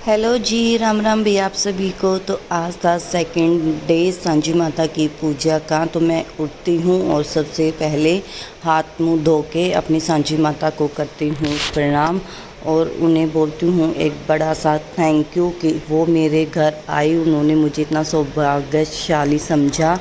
Hello जी, राम राम भी आप सभी को। तो आज था सेकंड डे सांची माता की पूजा का। तो मैं उठती हूँ और सबसे पहले हाथ मुंह धो के अपनी सांची माता को करती हूँ प्रणाम और उन्हें बोलती हूँ एक बड़ा सा थैंक यू कि वो मेरे घर आई। उन्होंने मुझे इतना सौभाग्यशाली समझा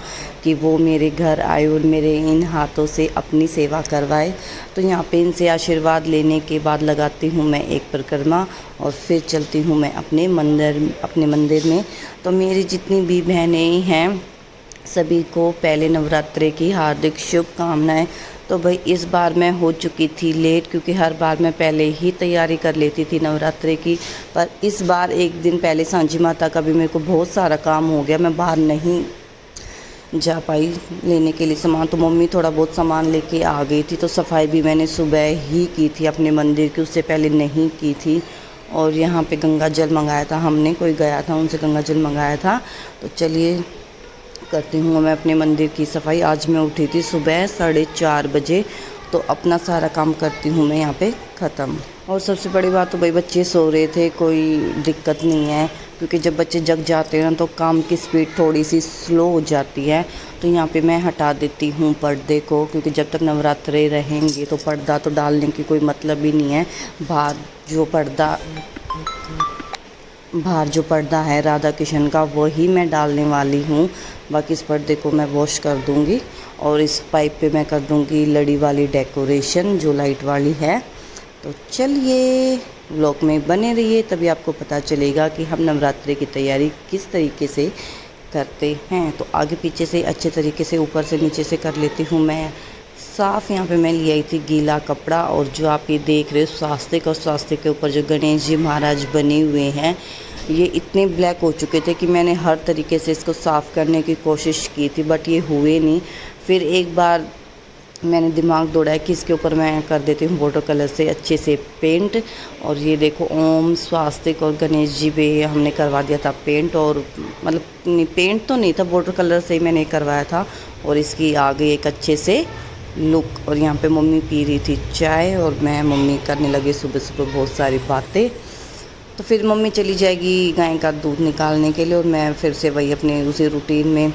कि वो मेरे घर आए और मेरे इन हाथों से अपनी सेवा करवाए। तो यहाँ पे इनसे आशीर्वाद लेने के बाद लगाती हूँ मैं एक परिक्रमा और फिर चलती हूँ मैं अपने मंदिर में। तो मेरी जितनी भी बहनें हैं सभी को पहले नवरात्रे की हार्दिक शुभकामनाएं। तो भाई इस बार मैं हो चुकी थी लेट, क्योंकि हर बार मैं पहले ही तैयारी कर लेती थी नवरात्रे की, पर इस बार एक दिन पहले सांची माता का भी मेरे को बहुत सारा काम हो गया। मैं बाहर नहीं जा पाई लेने के लिए सामान। तो मम्मी थोड़ा बहुत सामान लेके आ गई थी। तो सफाई भी मैंने सुबह ही की थी अपने मंदिर की, उससे पहले नहीं की थी। और यहाँ पे गंगा जल मंगाया था हमने, कोई गया था उनसे गंगा जल मंगाया था। तो चलिए करती हूँ मैं अपने मंदिर की सफाई। आज मैं उठी थी सुबह 4:30 बजे। तो अपना सारा काम करती हूँ मैं यहाँ पे ख़त्म। और सबसे बड़ी बात तो भाई बच्चे सो रहे थे, कोई दिक्कत नहीं है, क्योंकि जब बच्चे जग जाते हैं तो काम की स्पीड थोड़ी सी स्लो हो जाती है। तो यहाँ पे मैं हटा देती हूँ पर्दे को, क्योंकि जब तक नवरात्रे रहेंगे तो पर्दा तो डालने की कोई मतलब ही नहीं है। बाहर जो पर्दा है राधा कृष्ण का वही मैं डालने वाली हूँ। बाकी इस पर्दे को मैं वॉश कर दूँगी और इस पाइप पे मैं कर दूँगी लड़ी वाली डेकोरेशन जो लाइट वाली है। तो चलिए व्लॉग में बने रहिए, तभी आपको पता चलेगा कि हम नवरात्रि की तैयारी किस तरीके से करते हैं। तो आगे पीछे से अच्छे तरीके से ऊपर से नीचे से कर लेती हूँ मैं साफ़। यहाँ पे मैं ले आई थी गीला कपड़ा और जो आप ये देख रहे हो स्वास्तिक, और स्वास्तिक के ऊपर जो गणेश जी महाराज बने हुए हैं ये इतने ब्लैक हो चुके थे कि मैंने हर तरीके से इसको साफ़ करने की कोशिश की थी, बट ये हुए नहीं। फिर एक बार मैंने दिमाग दौड़ाया कि इसके ऊपर मैं कर देती हूँ वाटर कलर से अच्छे से पेंट। और ये देखो ओम स्वास्तिक और गणेश जी पे हमने करवा दिया था पेंट, और मतलब नहीं पेंट तो नहीं था, वाटर कलर से ही मैंने करवाया था। और इसकी आ गई एक अच्छे से लुक। और यहाँ पे मम्मी पी रही थी चाय और मैं मम्मी करने लगी सुबह सुबह बहुत सारी बातें। तो फिर मम्मी चली जाएगी गाय का दूध निकालने के लिए और मैं फिर से वही अपने उसी रूटीन में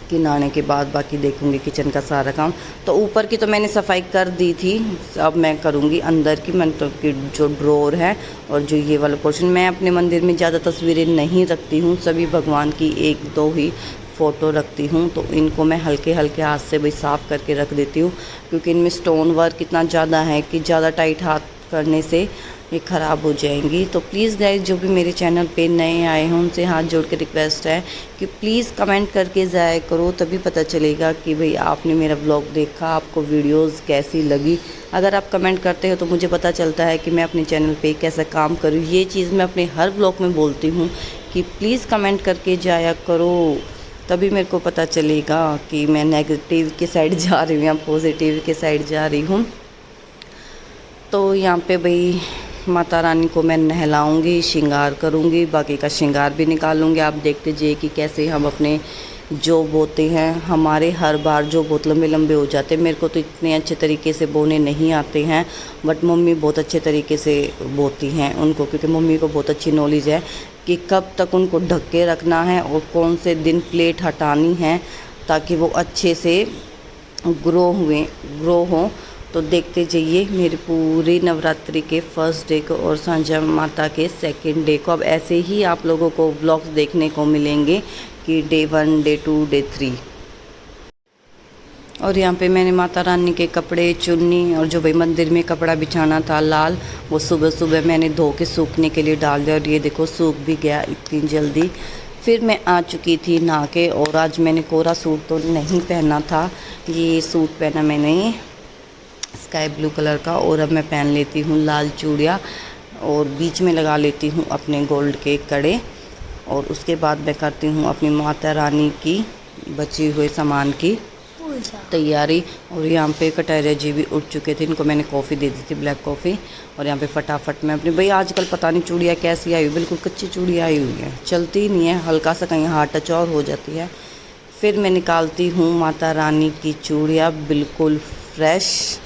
कि नहाने के बाद बाकी देखूंगी किचन का सारा काम। तो ऊपर की तो मैंने सफाई कर दी थी, अब मैं करूंगी अंदर की, मतलब कि जो ड्रॉर है और जो ये वाला पोर्शन। मैं अपने मंदिर में ज़्यादा तस्वीरें नहीं रखती हूँ, सभी भगवान की 1-2 ही फ़ोटो रखती हूँ। तो इनको मैं हल्के हल्के हाथ से भाई साफ़ करके रख देती हूँ, क्योंकि इनमें स्टोन वर्क इतना ज़्यादा है कि ज़्यादा टाइट हाथ करने से ये ख़राब हो जाएंगी। तो प्लीज़ गाइस जो भी मेरे चैनल पे नए आए हैं उनसे हाथ जोड़ के रिक्वेस्ट है कि प्लीज़ कमेंट करके जाया करो, तभी पता चलेगा कि भाई आपने मेरा ब्लॉग देखा, आपको वीडियोस कैसी लगी। अगर आप कमेंट करते हो तो मुझे पता चलता है कि मैं अपने चैनल पे कैसा काम करूँ। ये चीज़ मैं अपने हर ब्लॉग में बोलती हूँ कि प्लीज़ कमेंट करके जाया करो, तभी मेरे को पता चलेगा कि मैं नेगेटिव के साइड जा रही हूँ या पॉजिटिव के साइड जा रही हूँ। तो यहाँ पे भाई माता रानी को मैं नहलाऊंगी, श्रृंगार करूंगी, बाकी का श्रृंगार भी निकालूंगी। आप देखते जाइए कि कैसे हम अपने जो बोते हैं, हमारे हर बार जो बहुत लंबे लंबे हो जाते हैं। मेरे को तो इतने अच्छे तरीके से बोने नहीं आते हैं, बट मम्मी बहुत अच्छे तरीके से बोती हैं उनको, क्योंकि मम्मी को बहुत अच्छी नॉलेज है कि कब तक उनको ढक के रखना है और कौन से दिन प्लेट हटानी है ताकि वो अच्छे से ग्रो हों। तो देखते जाइए मेरे पूरी नवरात्रि के फर्स्ट डे को और सांची माता के सेकंड डे को। अब ऐसे ही आप लोगों को व्लॉग्स देखने को मिलेंगे कि डे 1, डे 2, डे 3। और यहाँ पे मैंने माता रानी के कपड़े, चुन्नी और जो भाई मंदिर में कपड़ा बिछाना था लाल, वो सुबह सुबह मैंने धो के सूखने के लिए डाल दिया और ये देखो सूख भी गया इतनी जल्दी। फिर मैं आ चुकी थी नहा के, और आज मैंने कोरा सूट तो नहीं पहना था, ये सूट पहना मैंने स्काई ब्लू कलर का। और अब मैं पहन लेती हूँ लाल चूड़ियाँ और बीच में लगा लेती हूँ अपने गोल्ड के कड़े। और उसके बाद मैं करती हूँ अपनी माता रानी की बची हुए सामान की तैयारी। और यहाँ पे कटहरे जी भी उठ चुके थे, इनको मैंने कॉफ़ी दे दी थी, ब्लैक कॉफ़ी। और यहाँ पे फटाफट मैं अपनी, भाई आजकल पता नहीं चूड़ियाँ कैसी आई हुई, बिल्कुल कच्ची चूड़ियाँ आई हुई हैं, चलती ही नहीं है, हल्का सा कहीं हाथ टच और हो जाती है। फिर मैं निकालती हूँ माता रानी की चूड़ियाँ बिल्कुल फ्रेश,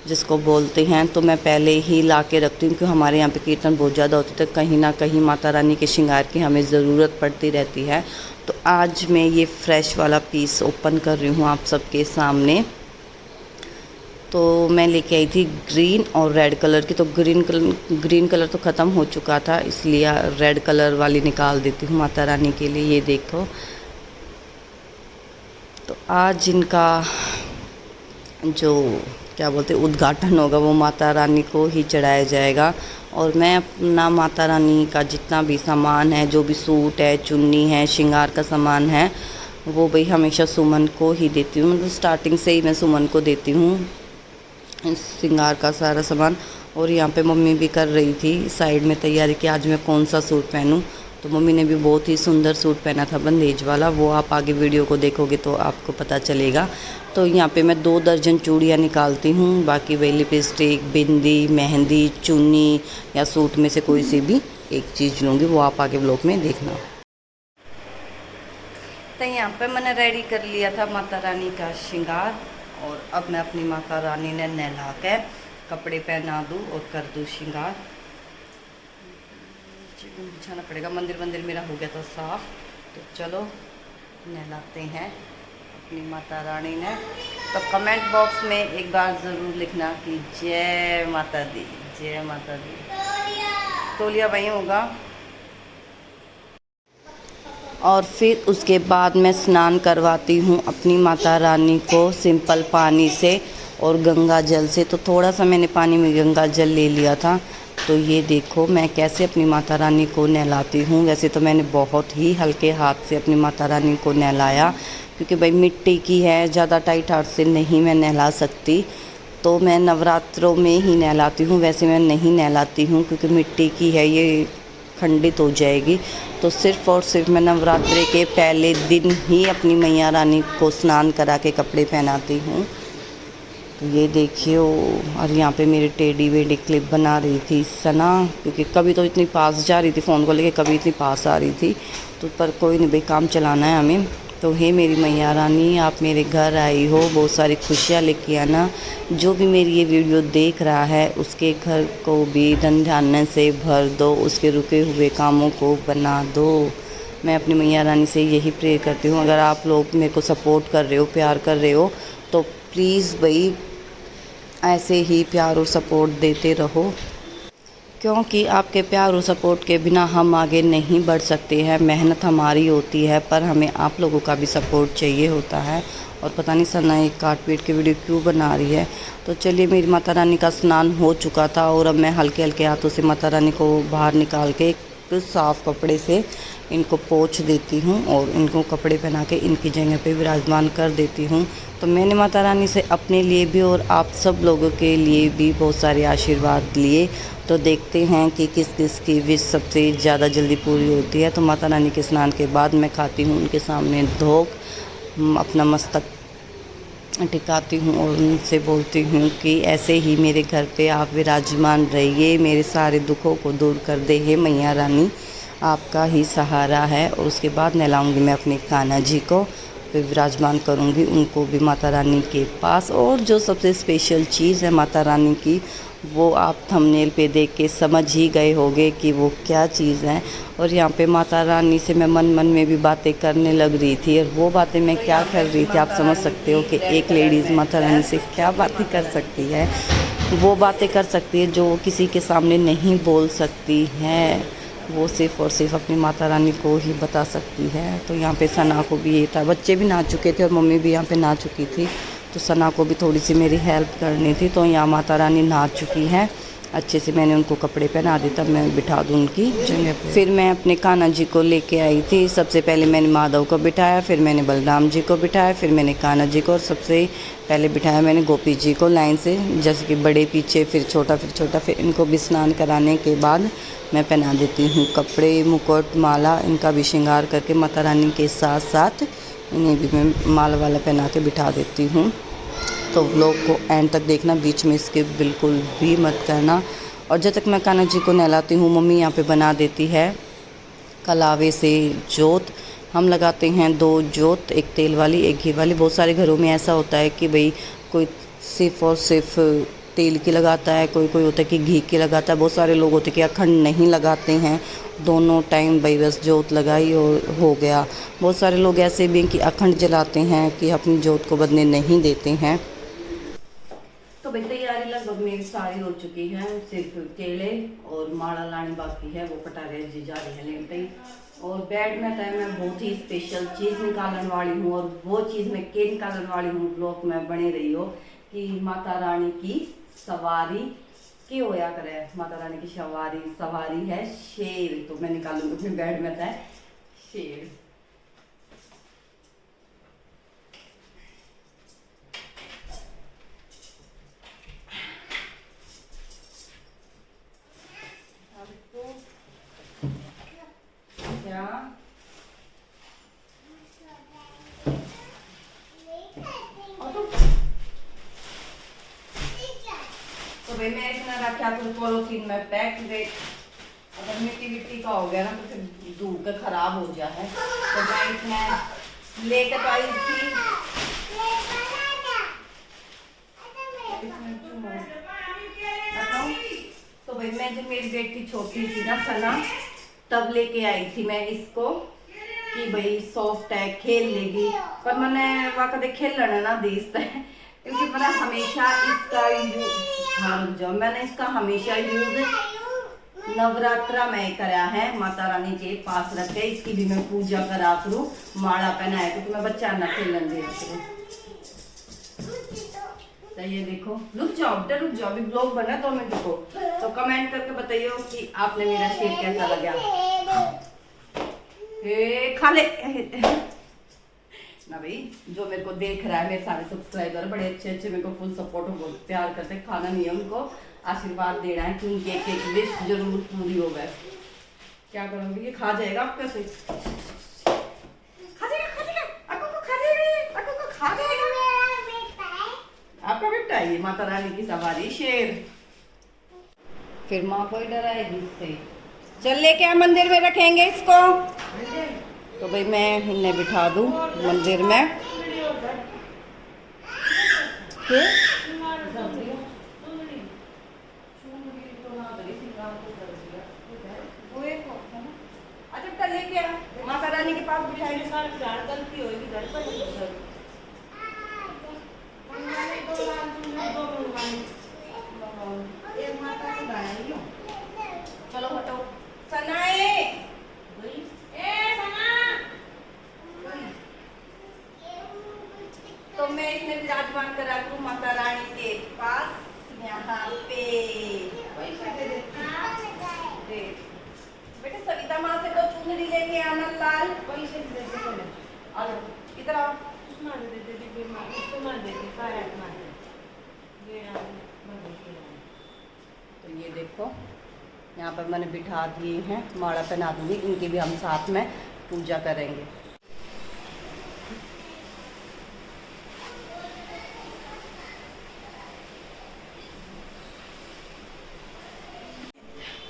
जिसको बोलते हैं, तो मैं पहले ही ला के रखती हूँ क्योंकि हमारे यहाँ पे कीर्तन बहुत ज़्यादा होती है, तो कहीं ना कहीं माता रानी के श्रृंगार की हमें ज़रूरत पड़ती रहती है। तो आज मैं ये फ्रेश वाला पीस ओपन कर रही हूँ आप सबके सामने। तो मैं लेके आई थी ग्रीन और रेड कलर की, तो ग्रीन कलर तो ख़त्म हो चुका था, इसलिए रेड कलर वाली निकाल देती हूँ माता रानी के लिए। ये देखो, तो आज इनका जो क्या बोलते उद्घाटन होगा वो माता रानी को ही चढ़ाया जाएगा। और मैं अपना माता रानी का जितना भी सामान है, जो भी सूट है, चुन्नी है, श्रृंगार का सामान है, वो भाई हमेशा सुमन को ही देती हूँ। मतलब स्टार्टिंग से ही मैं सुमन को देती हूँ श्रृंगार का सारा सामान। और यहाँ पे मम्मी भी कर रही थी साइड में तैयारी कि आज मैं कौन सा सूट पहनूं। तो मम्मी ने भी बहुत ही सुंदर सूट पहना था बंदेज वाला, वो आप आगे वीडियो को देखोगे तो आपको पता चलेगा। तो यहाँ पे मैं 2 दर्जन चूड़ियाँ निकालती हूँ, बाकी वही लिपस्टिक, बिंदी, मेहंदी, चुन्नी या सूट में से कोई सी भी एक चीज़ लूँगी, वो आप आगे ब्लॉग में देखना। तो यहाँ पे मैंने रेडी कर लिया था माता रानी का श्रृंगार, और अब मैं अपनी माता रानी ने नहला के कपड़े पहना दूँ और कर दूँ श्रृंगार। बिछाना पड़ेगा, मंदिर मेरा हो गया था साफ़। तो चलो नहलाते हैं अपनी माता रानी ने। तो कमेंट बॉक्स में एक बार ज़रूर लिखना कि जय माता दी, जय माता दी। तौलिया वहीं होगा। और फिर उसके बाद मैं स्नान करवाती हूँ अपनी माता रानी को सिंपल पानी से और गंगा जल से। तो थोड़ा सा मैंने पानी में गंगा जल ले लिया था। तो ये देखो मैं कैसे अपनी माता रानी को नहलाती हूँ। वैसे तो मैंने बहुत ही हल्के हाथ से अपनी माता रानी को नहलाया, क्योंकि भाई मिट्टी की है, ज़्यादा टाइट हाथ से नहीं मैं नहला सकती। तो मैं नवरात्रों में ही नहलाती हूँ, वैसे मैं नहीं नहलाती हूँ क्योंकि मिट्टी की है, ये खंडित हो जाएगी। तो सिर्फ़ और सिर्फ मैं नवरात्रि के पहले दिन ही अपनी मैया रानी को स्नान करा के कपड़े पहनाती हूँ। तो ये देखियो, और यहाँ पे मेरी टेडी बेडी क्लिप बना रही थी सना, क्योंकि कभी तो इतनी पास जा रही थी फ़ोन को लेके, कभी इतनी पास आ रही थी। तो पर कोई नहीं भाई, काम चलाना है हमें। तो हे मेरी मैया रानी, आप मेरे घर आई हो, बहुत सारी खुशियाँ लेके आना। जो भी मेरी ये वीडियो देख रहा है उसके घर को भी धन धान्य से भर दो, उसके रुके हुए कामों को बना दो। मैं अपनी मैया रानी से यही प्रे करती हूँ। अगर आप लोग मेरे को सपोर्ट कर रहे हो, प्यार कर रहे हो, तो प्लीज़ भाई ऐसे ही प्यार और सपोर्ट देते रहो, क्योंकि आपके प्यार और सपोर्ट के बिना हम आगे नहीं बढ़ सकते हैं। मेहनत हमारी होती है, पर हमें आप लोगों का भी सपोर्ट चाहिए होता है। और पता नहीं सना एक काट पीट के वीडियो क्यों बना रही है। तो चलिए, मेरी माता रानी का स्नान हो चुका था और अब मैं हल्के हल्के हाथों से माता रानी को बाहर निकाल के एक साफ़ कपड़े से इनको पोंछ देती हूँ और इनको कपड़े पहना के इनकी जगह पे विराजमान कर देती हूँ। तो मैंने माता रानी से अपने लिए भी और आप सब लोगों के लिए भी बहुत सारे आशीर्वाद लिए। तो देखते हैं कि किस किस की विश सबसे ज़्यादा जल्दी पूरी होती है। तो माता रानी के स्नान के बाद मैं खाती हूँ उनके सामने धोक, अपना मस्तक टिकाती हूँ और उनसे बोलती हूँ कि ऐसे ही मेरे घर पे आप विराजमान रहिए, मेरे सारे दुखों को दूर कर दे हे मैया रानी, आपका ही सहारा है। और उसके बाद नहलाऊँगी मैं अपने कान्हा जी को, फिर विराजमान करूँगी उनको भी माता रानी के पास। और जो सबसे स्पेशल चीज़ है माता रानी की, वो आप थंबनेल पे देख के समझ ही गए होंगे कि वो क्या चीज़ है। और यहाँ पे माता रानी से मैं मन मन में भी बातें करने लग रही थी। और वो बातें मैं क्या कर रही थी, आप समझ सकते हो कि एक लेडीज़ माता रानी से क्या बातें कर सकती है। वो बातें कर सकती है जो किसी के सामने नहीं बोल सकती है, वो सिर्फ़ और सिर्फ अपनी माता रानी को ही बता सकती है। तो यहाँ पे सना को भी ये था, बच्चे भी नाच चुके थे और मम्मी भी यहाँ पे नाच चुकी थी, तो सना को भी थोड़ी सी मेरी हेल्प करनी थी। तो यहाँ माता रानी नाच चुकी हैं अच्छे से, मैंने उनको कपड़े पहना दिए, तब मैं बिठा दूँ उनकी जगह पे। फिर मैं अपने कान्हा जी को लेके आई थी। सबसे पहले मैंने माधव को बिठाया, फिर मैंने बलराम जी को बिठाया, फिर मैंने कान्हा जी को, और सबसे पहले बिठाया मैंने गोपी जी को लाइन से, जैसे कि बड़े पीछे, फिर छोटा, फिर छोटा। फिर इनको भी स्नान कराने के बाद मैं पहना देती हूँ कपड़े, मुकुट, माला, इनका भी श्रृंगार करके माता रानी के साथ साथ इन्हें भी मैं माला वाला पहना के बिठा देती हूँ। तो व्लॉग को एंड तक देखना, बीच में स्किप बिल्कुल भी मत करना। और जब तक मैं कान्हा जी को नहलाती हूँ, मम्मी यहाँ पे बना देती है कलावे से जोत। हम लगाते हैं 2 जोत, एक तेल वाली एक घी वाली। बहुत सारे घरों में ऐसा होता है कि भाई कोई सिर्फ़ और सिर्फ तेल की लगाता है, कोई कोई होता है कि घी की लगाता है, बहुत सारे लोग होते हैं कि अखंड नहीं लगाते हैं, दोनों टाइम भाई बस जोत लगाई और हो गया। बहुत सारे लोग ऐसे भी हैं कि अखंड जलाते हैं, कि अपनी जोत को बदलने नहीं देते हैं। तो भाई तैयारी लगभग मेरी सारी हो चुकी है, सिर्फ केले और माला लाने बाकी है, वो कटा रहे जी जा रही है लेते ही। और बेड में तो मैं बहुत ही स्पेशल चीज़ निकालने वाली हूँ, और वो चीज़ मैं के निकालने वाली हूँ ब्लॉग में बने रही हो कि माता रानी की सवारी की होया करे। माता रानी की सवारी है शेर, तो मैं निकालूंगी अपने बेड में था शेर। क्या तो भाई मैं इतना रखा तो पॉलिथीन में पैक दे, अगर मिट्टी विट्टी का हो गया ना तो फिर धूल के खराब हो जाए है। तो मैं इसमें लेकर आई थी, तो भाई मैं जब मेरी बेटी छोटी थी ना सना, तब लेके आई थी मैं इसको कि भाई सॉफ्ट है खेल लेगी, पर मैंने वहाँ कदे खेलना ना देता है, क्योंकि मैंने हमेशा इसका मैंने इसका हमेशा यूज नवरात्रा में कराया है, माता रानी के पास रख के इसकी भी मैं पूजा करा करूँ, माला पहनाया, क्योंकि मैं बच्चा ना खेलन दे करूँ। तो ये देखो, रुक जाओ अभी ब्लॉग बना 2 मिनट को, तो कमेंट करके बताइए कि आपने मेरा शेर कैसा लगा। खा ले ना भाई, जो मेरे को देख रहा है, मेरे सारे सब्सक्राइबर बड़े अच्छे मेरे को फुल सपोर्ट बहुत प्यार करते हैं, खाना नहीं है उनको आशीर्वाद देना है कि उनकी एक विश जरूर पूरी हो गए। क्या करोगे, ये खा जाएगा आप कैसे? आपका बेटा है ये माता रानी की सवारी शेर, फिर माँ को ही डराएगी इससे। चल लेके आ, मंदिर में रखेंगे इसको। तो भाई मैं इन्हें बिठा दूँ मंदिर में। अच्छा लेके आ, माता रानी के पास बिठाएंगे, गलती होगी घर पर। चलो हटो सनाए, तो मैं इसमें विराजमान करा दूं माता रानी के पास यहाँ पे। बेटे सविता माँ से को चुनरी लेके आना लाल, इधर आओ। तो ये देखो यहाँ पर मैंने बिठा दिए हैं, माला पहना दूंगी, इनकी भी हम साथ में पूजा करेंगे।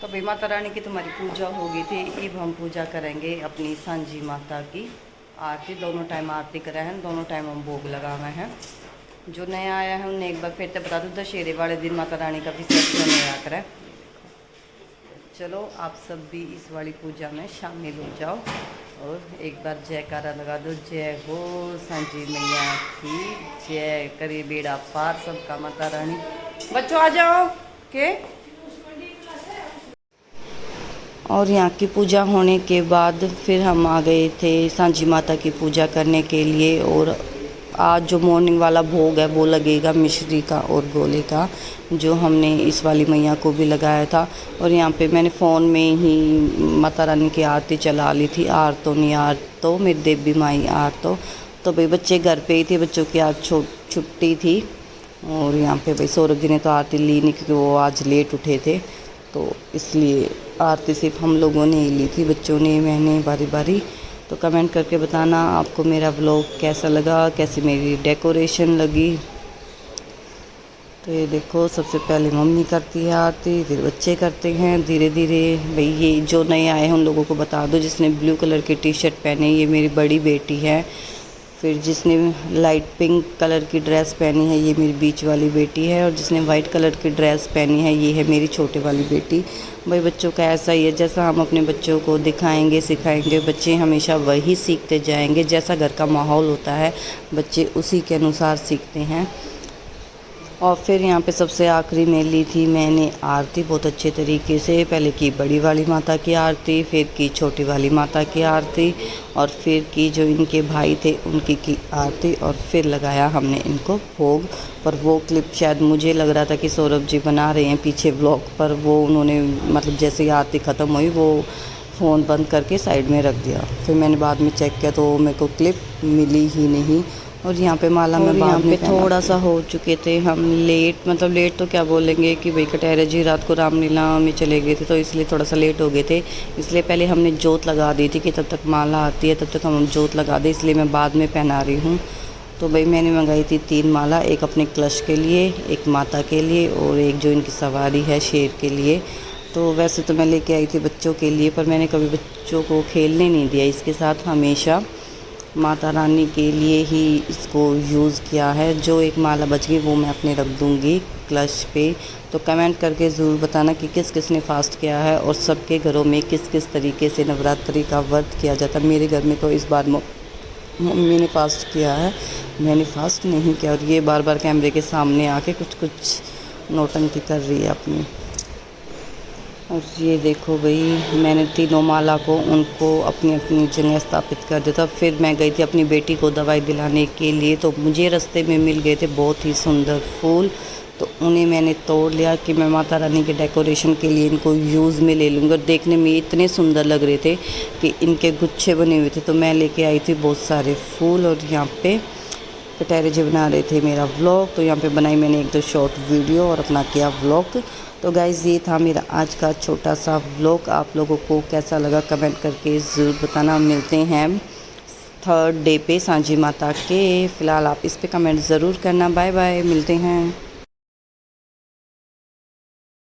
तो भाई माता रानी की तुम्हारी पूजा हो गई थी, अब हम पूजा करेंगे अपनी सांझी माता की आरती। दोनों टाइम आरती करा है, दोनों टाइम हम भोग लगाए हैं। जो नया आया है उन्हें एक बार फिर से बता दूँ, दशहरे वाले दिन माता रानी का विसर्जन नया करें। चलो आप सब भी इस वाली पूजा में शामिल हो जाओ और एक बार जयकारा लगा दो, जय हो सांझी मैया की जय, करे बेड़ा पार सबका माता रानी। बच्चों आ जाओ के। और यहाँ की पूजा होने के बाद फिर हम आ गए थे सांझी माता की पूजा करने के लिए। और आज जो मॉर्निंग वाला भोग है वो लगेगा मिश्री का और गोले का, जो हमने इस वाली मैया को भी लगाया था। और यहाँ पे मैंने फ़ोन में ही माता रानी की आरती चला ली थी, आर तो नहीं आर तो मेरी देवी माई आर तो भाई बच्चे घर पे ही थे, बच्चों की आज छुट्टी थी। और यहाँ पे भाई सौरभ जी ने तो आरती ली नहीं, क्योंकि वो आज लेट उठे थे, तो इसलिए आरती सिर्फ हम लोगों ने ही ली थी, बच्चों ने मैंने बारी बारी। तो कमेंट करके बताना आपको मेरा व्लॉग कैसा लगा, कैसी मेरी डेकोरेशन लगी। तो ये देखो सबसे पहले मम्मी करती है आरती, फिर बच्चे करते हैं धीरे धीरे। भाई ये जो नए आए हैं उन लोगों को बता दो, जिसने ब्लू कलर की टी शर्ट पहने, ये मेरी बड़ी बेटी है, फिर जिसने लाइट पिंक कलर की ड्रेस पहनी है ये मेरी बीच वाली बेटी है, और जिसने वाइट कलर की ड्रेस पहनी है ये है मेरी छोटे वाली बेटी। भाई बच्चों का ऐसा ही है, जैसा हम अपने बच्चों को दिखाएंगे सिखाएंगे बच्चे हमेशा वही सीखते जाएंगे। जैसा घर का माहौल होता है बच्चे उसी के अनुसार सीखते हैं। और फिर यहाँ पे सबसे आखिरी में ली थी मैंने आरती बहुत अच्छे तरीके से। पहले की बड़ी वाली माता की आरती, फिर की छोटी वाली माता की आरती, और फिर की जो इनके भाई थे उनकी की आरती, और फिर लगाया हमने इनको भोग। पर वो क्लिप शायद मुझे लग रहा था कि सौरभ जी बना रहे हैं पीछे व्लॉग, पर वो उन्होंने मतलब जैसे ही आरती ख़त्म हुई वो फ़ोन बंद करके साइड में रख दिया। फिर मैंने बाद में चेक किया तो मेरे को क्लिप मिली ही नहीं। और यहाँ पे माला में यहाँ पे थोड़ा सा हो चुके थे हम लेट, मतलब लेट तो क्या बोलेंगे कि भाई कटहरे जी रात को रामलीला में चले गए थे तो इसलिए थोड़ा सा लेट हो गए थे। इसलिए पहले हमने जोत लगा दी थी कि तब तक माला आती है तब तक हम जोत लगा दें, इसलिए मैं बाद में पहना रही हूँ। तो भाई मैंने मंगाई थी 3 माला, एक अपने क्लच के लिए, एक माता के लिए, और एक जो इनकी सवारी है शेर के लिए। तो वैसे तो मैं लेके आई थी बच्चों के लिए, पर मैंने कभी बच्चों को खेलने नहीं दिया इसके साथ, हमेशा माता रानी के लिए ही इसको यूज़ किया है। जो एक माला बच गई वो मैं अपने रख दूँगी क्लच पे। तो कमेंट करके ज़रूर बताना कि किस किस ने फ़ास्ट किया है और सबके घरों में किस किस तरीके से नवरात्रि का व्रत किया जाता है। मेरे घर में तो इस बार मम्मी ने फ़ास्ट किया है, मैंने फ़ास्ट नहीं किया। और ये बार बार कैमरे के सामने आके कुछ कुछ नौटंकी कर रही है अपनी। और ये देखो भाई मैंने तीनों माला को उनको अपनी अपनी जगह स्थापित कर दिया था। फिर मैं गई थी अपनी बेटी को दवाई दिलाने के लिए, तो मुझे रास्ते में मिल गए थे बहुत ही सुंदर फूल, तो उन्हें मैंने तोड़ लिया कि मैं माता रानी के डेकोरेशन के लिए इनको यूज़ में ले लूँगी। और देखने में इतने सुंदर लग रहे थे कि इनके गुच्छे बने हुए थे, तो मैं लेके आई थी बहुत सारे फूल। और यहाँ पे कटहरे जी बना रहे थे मेरा व्लॉग, तो यहाँ पे बनाई मैंने 1-2 शॉर्ट वीडियो और अपना किया व्लॉग। तो गाइज़ ये था मेरा आज का छोटा सा व्लॉग। आप लोगों को कैसा लगा कमेंट करके ज़रूर बताना। मिलते हैं 3rd डे पे सांझी माता के। फ़िलहाल आप इस पे कमेंट ज़रूर करना। बाय बाय, मिलते हैं।